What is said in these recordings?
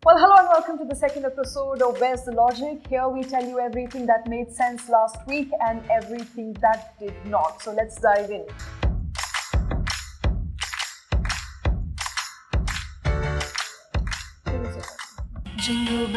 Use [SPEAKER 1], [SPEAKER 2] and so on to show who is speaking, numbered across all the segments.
[SPEAKER 1] Well, hello and welcome to the second episode of Where's the Logic? Here we tell you everything that made sense last week and everything that did not. So let's dive in.
[SPEAKER 2] Jingle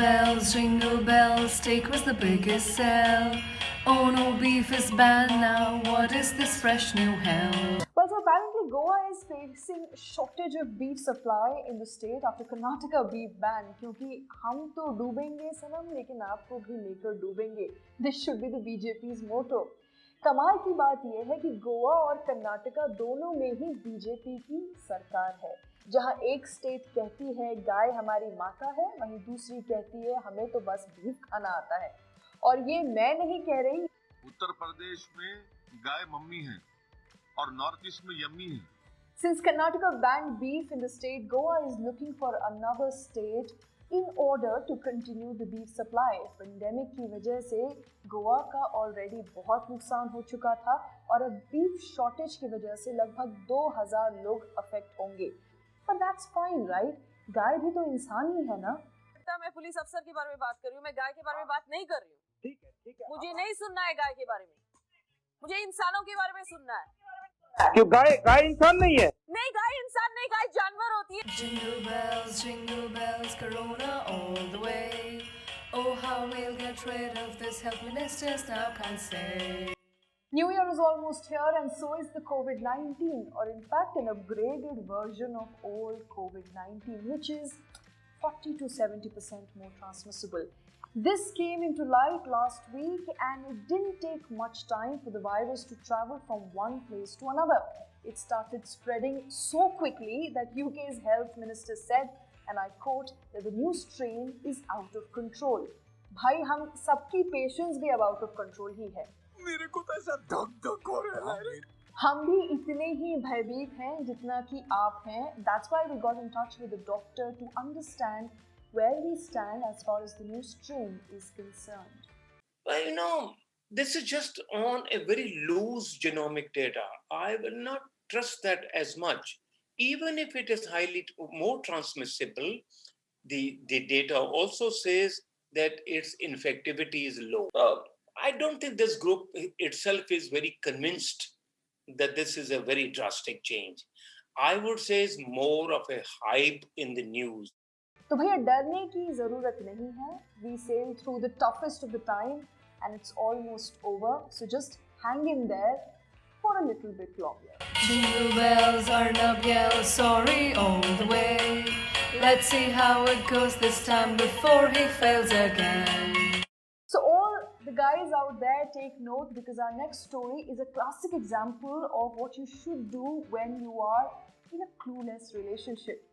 [SPEAKER 2] bells, steak was the biggest sell. Oh no, beef is banned now. What is this fresh new hell?
[SPEAKER 1] Well, so apparently Goa is facing shortage of beef supply in the state after Karnataka beef ban. क्योंकि हम तो डूबेंगे सनम लेकिन आपको भी लेकर डूबेंगे. This should be the BJP's motto. कमाल की बात यह है कि गोवा और कर्नाटका दोनों में ही बीजेपी की सरकार है. जहां एक स्टेट कहती है गाय हमारी माता है, वहीं दूसरी कहती है हमें तो बस बीफ खाना आता है. और ये मैं नहीं कह रही.
[SPEAKER 3] उत्तर प्रदेश में गाय मम्मी है और नॉर्थ ईस्ट में यम्मी है.
[SPEAKER 1] Since Karnataka banned beef in the state, Goa is looking for another state in order to continue the beef supply. Pandemic की वजह से गोवा का ऑलरेडी बहुत नुकसान हो चुका था और अब बीफ शॉर्टेज की वजह से लगभग 2000 लोग अफेक्ट होंगे. But that's fine, right? गाय भी तो इंसान ही है ना.
[SPEAKER 4] मैं पुलिस अफसर के बारे में बात कर रही हूँ, मैं गाय के बारे में बात नहीं कर रही हूँ. ठीक है. मुझे नहीं सुनना है गाय के बारे में, मुझे इंसानों के बारे में सुनना है.
[SPEAKER 5] क्यों गाय इंसान नहीं है?
[SPEAKER 4] नहीं, गाय इंसान नहीं, गाय जानवर होती है.
[SPEAKER 2] Jingle bells, Corona all the way. Oh, how we'll get rid of this health ministers now can't say.
[SPEAKER 1] New Year is almost here and so is the COVID-19, or in fact an upgraded version of old COVID-19, which is 40 to 70% more transmissible. This came into light last week and it didn't take much time for the virus to travel from one place to another. It started spreading so quickly that UK's health minister said, and I quote, that the new strain is out of control. भाई हम सबकी patience भी अब out of control ही है.
[SPEAKER 5] मेरे को तो ऐसा धक हो रहा है.
[SPEAKER 1] हम भी इतने ही भयभीत हैं जितना कि आप हैं. That's why we got in touch with the doctor to understand where we stand as far as the new strain is concerned.
[SPEAKER 6] Well, this is just on a very loose genomic data. I will not trust that as much. Even if it is highly more transmissible, the data also says that its infectivity is low. I don't think this group itself is very convinced that this is a very drastic change. I would say it's more of a hype in the news.
[SPEAKER 1] तो भैया डरने की जरूरत नहीं है. We sailed through the toughest of the time and it's almost over. So just hang in there for a little bit longer.
[SPEAKER 2] Jingle bells, Arnab yells, sorry all the way. Let's see how it goes this time before he fails again.
[SPEAKER 1] So all the guys out there take note because our next story is a classic example of what you should do when you are in a clueless relationship.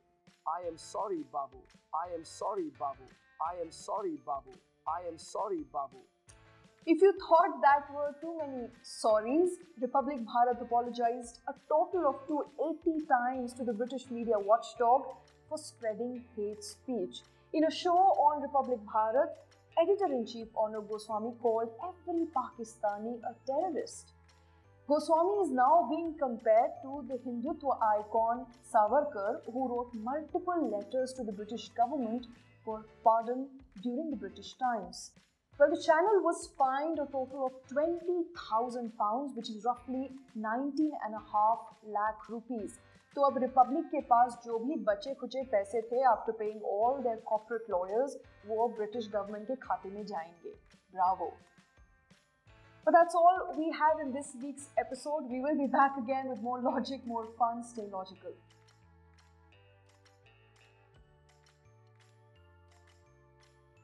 [SPEAKER 5] I am sorry, Babu. I am sorry, Babu. I am sorry, Babu. I am sorry, Babu.
[SPEAKER 1] If you thought that were too many sorries, Republic Bharat apologized a total of 280 times to the British media watchdog for spreading hate speech. In a show on Republic Bharat, Editor-in-Chief Arnab Goswami called every Pakistani a terrorist. Goswami is now being compared to the Hindutva icon Savarkar, who wrote multiple letters to the British government for pardon during the British times. Well, the channel was fined a total of £20,000, which is roughly 19.5 lakh rupees. तो अब Republic के पास जो भी बचे खुचे पैसे थे after paying all their corporate lawyers, वो ब्रिटिश गवर्नमेंट के खाते में जाएंगे. Bravo. But that's all we have in this week's episode. We will be back again with more logic, more fun. Stay logical.